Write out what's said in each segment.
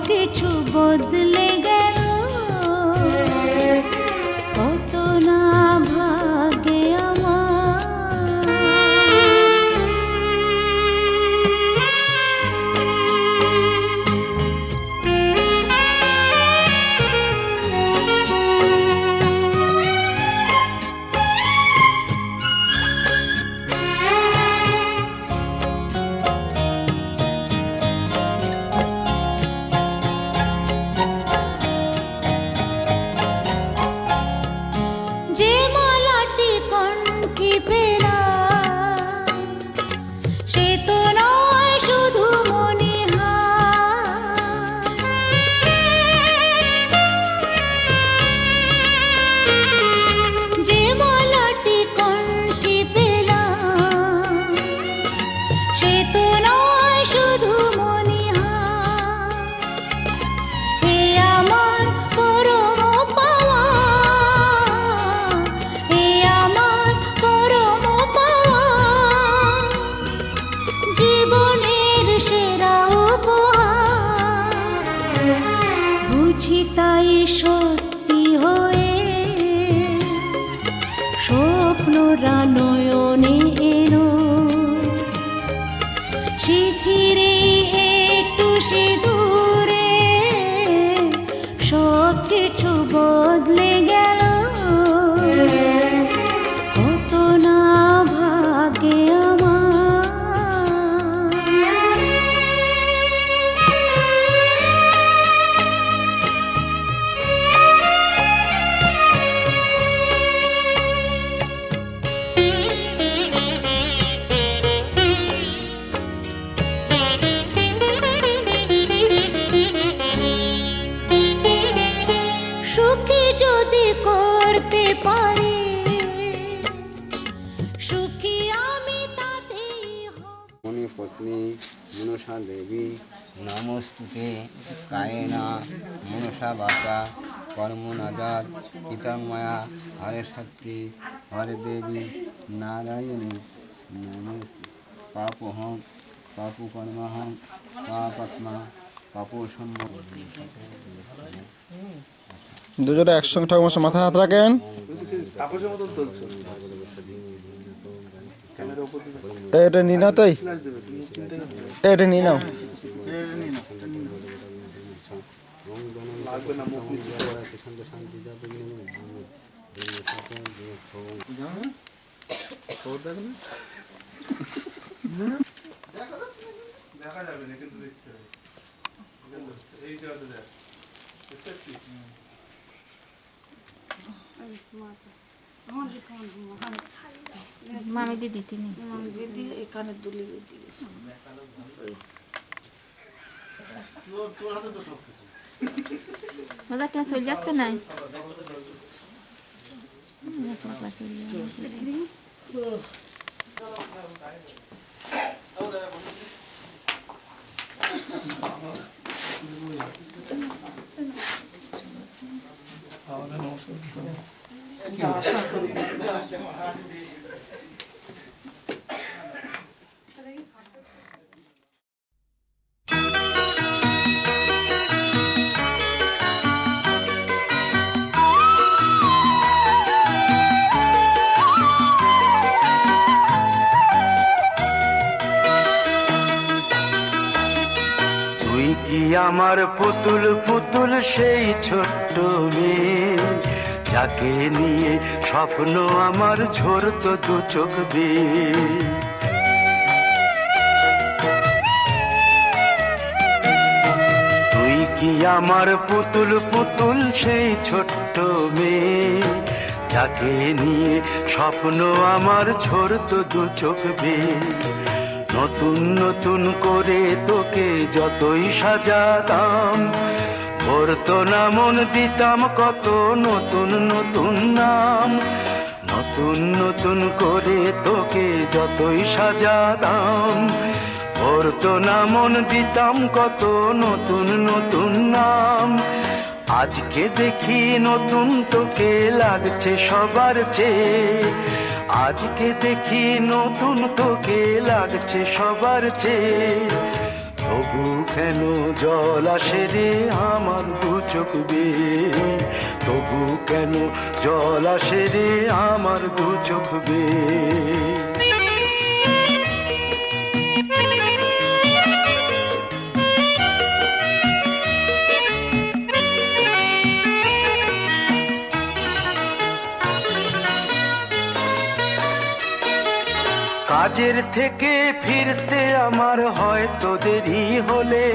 কিছু বদলে গেল, কত না ভাগে আমার। যে মালাটি কণ্ঠে পেলাম, সে তো নয় শুধু মনিহার। যে মালাটি কণ্ঠে পেলাম, সে তো নয় শুধু মনিহার। হে আমার পরম পাওয়া, হে আমার পরম পাওয়া, জীবনের সেরা উপহার। বুঝি তাই সত্যি হয়ে স্বপ্নরা নয়নে এলো, শিথিরে একটু সিঁদুরে সব কিছু বদলে গেল, কত না ভাগে আমার। সুখী যদি করতে পারি, সুখী আমি তাতেই হব। মনি পত্নী মনসা দেবী নমস্তুতে কায়েনা মনসা বাচা কর্মনাজাত কীতাংমায়া হরে শক্তি হরে দেবী নারায়ণী নম। পাপহং পাপু কর্মহং পাপাত্মা পাপু সম্ভব। দুজনে একসঙ্গে ঠাকুমার মাথায় হাত রাখেন। এটা নিয়ে নাও, তাই এটা নিয়ে নাও। দেখা যাবে না কিন্তু দেখতে হবে। এই জায়গাতে দেখ, দেখতে পাচ্ছিস? মামি দিদি তিনি দিদি এখানে দুলি দিদি তোর হাতে তো সব কিছু। ওরা কেন চলে যাচ্ছে নাই? তুই কি আমার পুতুল পুতুল সেই ছোট্ট মেয়ে, যাকে নিয়ে স্বপ্ন আমার ঝরতো দু চোখ বেয়ে। তুই কি আমার পুতুল পুতুল সেই ছোট্ট মেয়ে, যাকে নিয়ে স্বপ্ন আমার ঝরতো দু চোখ বেয়ে। নতুন নতুন করে তোকে যতই সাজাতাম, ভরতো না মন দিতাম কত নতুন নতুন নাম। নতুন নতুন করে তোকে যতই সাজাতাম, ভরতো না মন দিতাম কত নতুন নতুন নাম। আজকে দেখি নতুন তোকে লাগছে সবার চেয়ে, আজকে দেখি নতুন তোকে লাগছে সবার চেয়ে। তবু কেন জল আসে রে আমার দু চোখ বেয়ে, তবু কেন জল আসে রে আমার দু চোখ বেয়ে। কাজের থেকে ফিরতে আমার হয়তো দেরি হলে,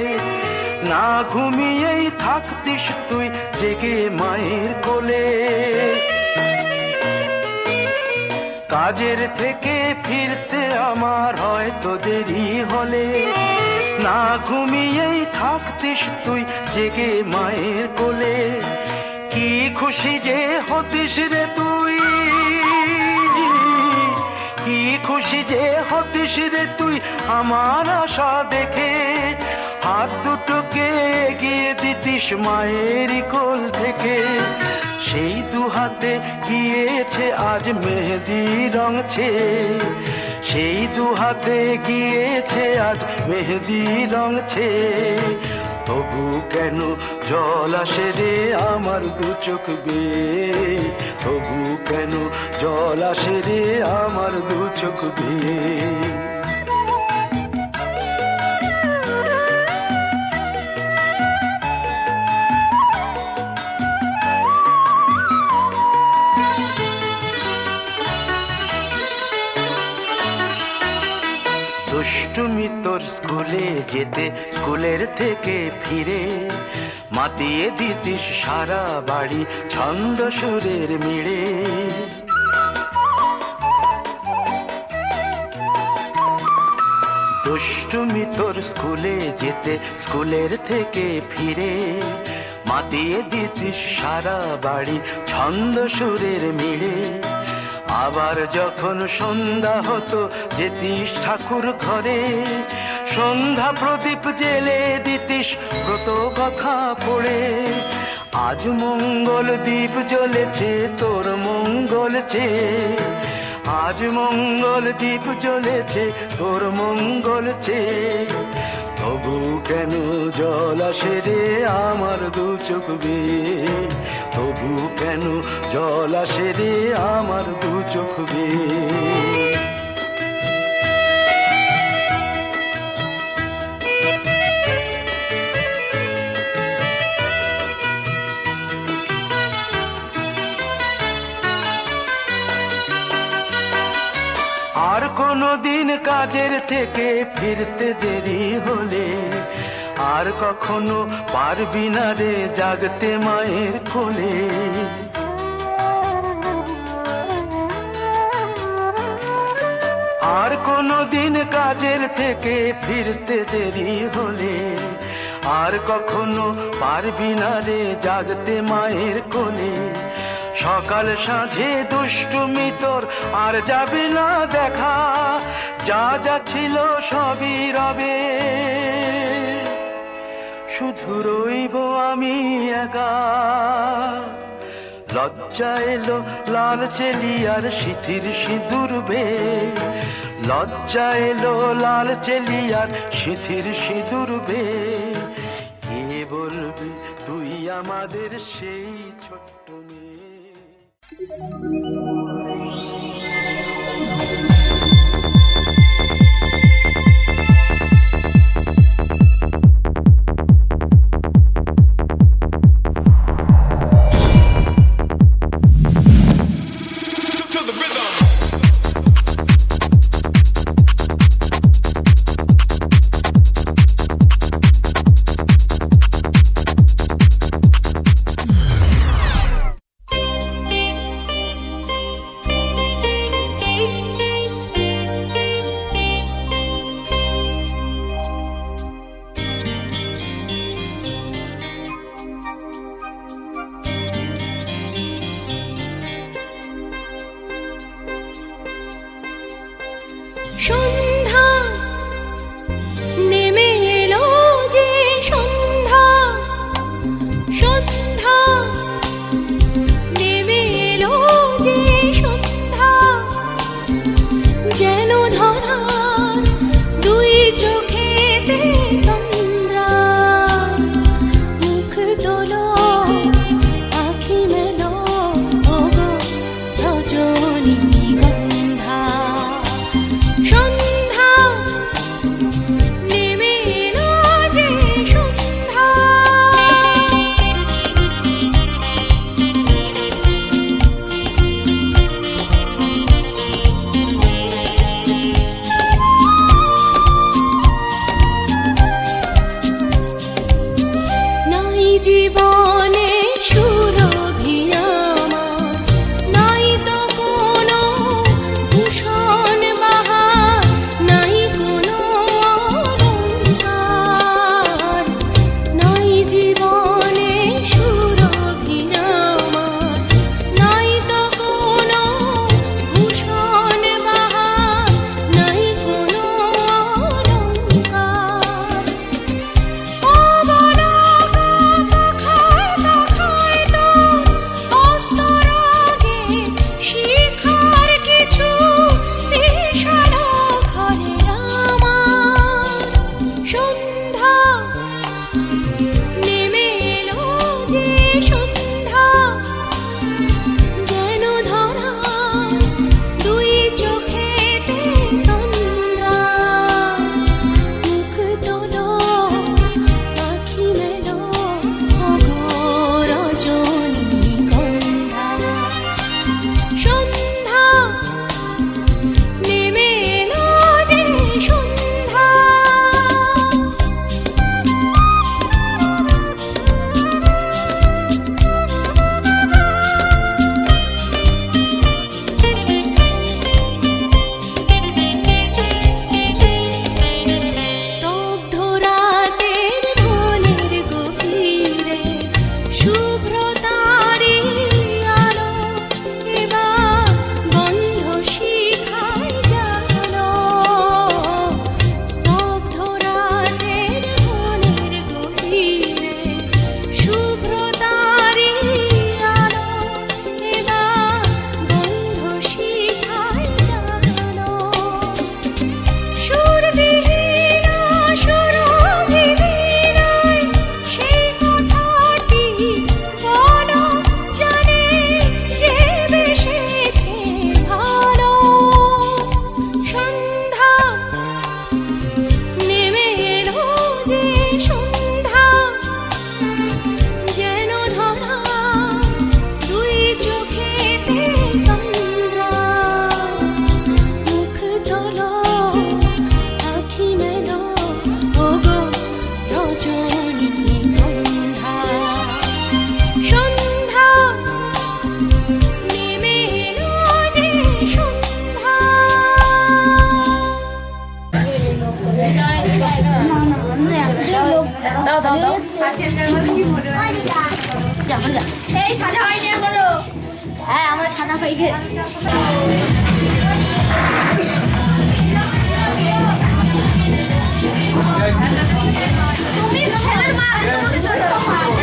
না ঘুমিয়েই থাকতিস তুই জেগে মায়ের কোলে। কাজের থেকে ফিরতে আমার হয়তো দেরি হলে, না ঘুমিয়েই থাকতিস তুই জেগে মায়ের কোলে। কি খুশি যে হতিস রে তুই, কি খুশি যে হতিস রে তুই আমার আশা দেখে, হাত দুটোকে এগিয়ে দিতিস মায়ের কোল থেকে। সেই দু হাতে গিয়েছে আজ মেহেদি রঙছে, সেই দু হাতে গিয়েছে আজ মেহেদি রঙছে। তবু কেন জল আসে রে আমার দু চোখ বেয়ে, তবু কেন জল আসে রে আমার দু চোখ বেয়ে। দুষ্টুমি তোর স্কুলে যেতে, স্কুলের থেকে ফিরে মাতিয়ে দিতিস সারা বাড়ি ছন্দ সুরের মিড়ে। দুষ্টুমি তোর স্কুলে যেতে, স্কুলের থেকে ফিরে মাতিয়ে দিতিস সারা বাড়ি ছন্দ সুরের মিড়ে। আবার যখন সন্ধ্যা হতো যেতিস ঠাকুর ঘরে, সন্ধ্যা প্রদীপ জেলে দিতিস ব্রত কথা পড়ে। আজ মঙ্গল দ্বীপ জ্বলেছে তোর মঙ্গল চেয়ে, আজ মঙ্গল দ্বীপ জ্বলেছে তোর মঙ্গল চেয়ে। তবু কেন জল আসে রে আমার দু চোখ বেয়ে, তবু কেন জল আসে রে আমার দু চোখ বেয়ে। আর কোনো দিন কাজের থেকে ফিরতে দেরি হলে, আর কখনো পারবি না রে জাগতে মায়ের কোলে। আর কোনো দিন কাজের থেকে ফিরতে দেরি হলে, আর কখনো পারবি না রে জাগতে মায়ের কোলে। সকাল সাঁঝে দুষ্টুমি তোর আর যাবে না দেখা, যা যা ছিল সবই রবে, শুধু রইব আমি একা। লজ্জা এলো লাল চেলিয়ার সিথির সিঁদুর বে, লজ্জা এলো লাল চেলিয়ার সিথির সিঁদুর বে। কে বলবি তুই আমাদের সেই ছোট্ট মেয়ে। জীবনে সুরভি আমার, নাই তো কোনো ভূষণ বাহার, নাই কোনো অলংকার। নাই জীবনে সুরভি আমার, নাই তো কোনো ভূষণ বাহার, নাই কোনো অলংকার। ও বলা পাখায় পাখায় তো অস্তরাগে শিখার কিছু দিশানো ঘরে আমার। সন্ধ্যা নেমে এলো যে সন্ধ্যা, যেন ধরা দুই চোখেতে তন্দ্রা। মুখ তোলো আখি মেলো অঘোর রজনীগন্ধা। সন্ধ্যা নেমে এলো যে সন্ধ্যা। স্তব্ধ রাতের বনের গভীরে শুভ্র তারি আলো এবার বন্ধ শিখায় জানো। স্তব্ধ রাতের বনের গভীরে শুভ্র তারি আলো এবার বন্ধ শিখায় জানো। সুরবিহীনা সুরভিহীনায় সেই কথাটি বলো জানে যে বেসেছে ভালো। সন্ধ্যা নেমে এলো যে সন্ধ্যা, যেন ধরা দুই চোখেতে তন্দ্রা। মুখ তোলো আখি মেলো ওগো রজনীগন্ধা। সন্ধ্যা নেমে এলো যে সন্ধ্যা। এই সাদা হয়নি এখনো। হ্যাঁ আমার সাদা হয়ে গেছে। তুমি ছেলের মা, তোমাকে ছাড়তে হবে না।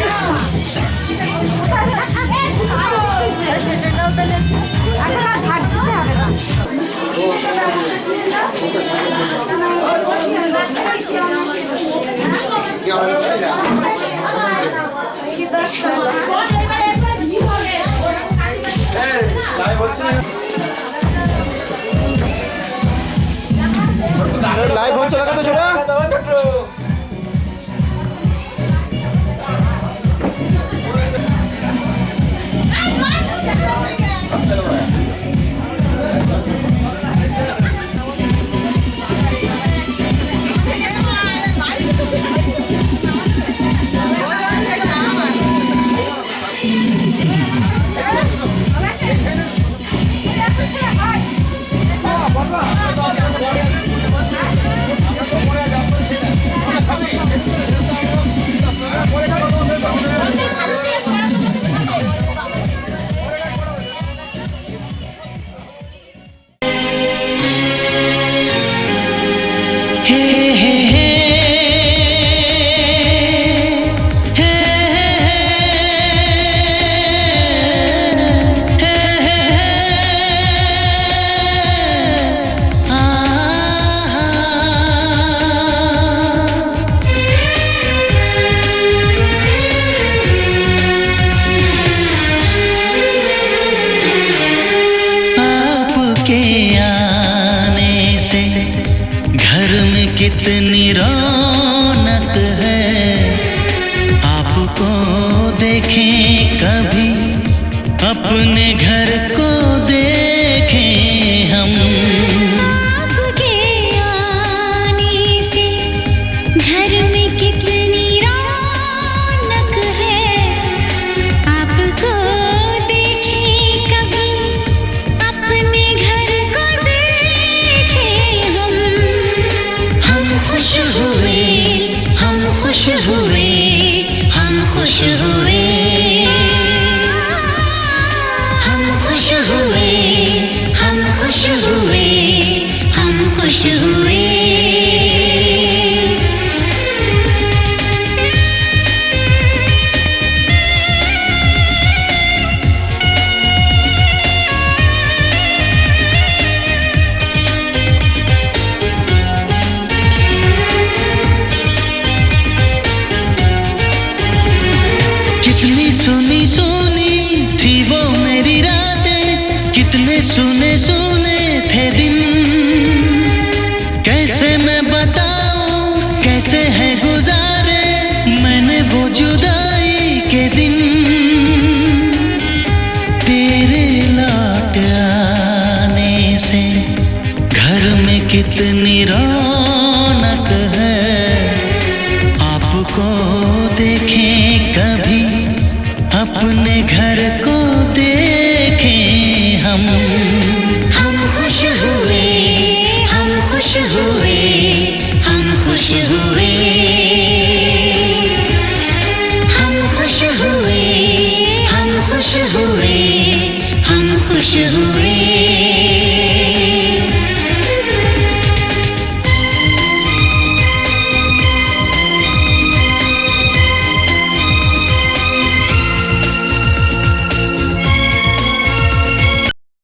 লাইভ হচ্ছে দেখাতে ছোটা। कितनी रौनक है, आपको देखें कभी अपने घर को देखें हम। आपके आने से घर में कितनी रौनक है, हुए हम खुश हुए हम खुश हुए हम खुश हुए हम खुश हुए कितनी सुनी सुनी थी वो मेरी रातें, कितने सुने सुने थे दिन। कैसे मैं बताऊं कैसे है गुजारे मैंने वो जुदाई के दिन। तेरे लौट आने से घर में कितनी रौनक है, आपको देखें कभी अपने घर को देखें हम खुश हुए हम खुश हुए हम खुश हुए हम खुश हुए हम खुश हुए हम खुश हुए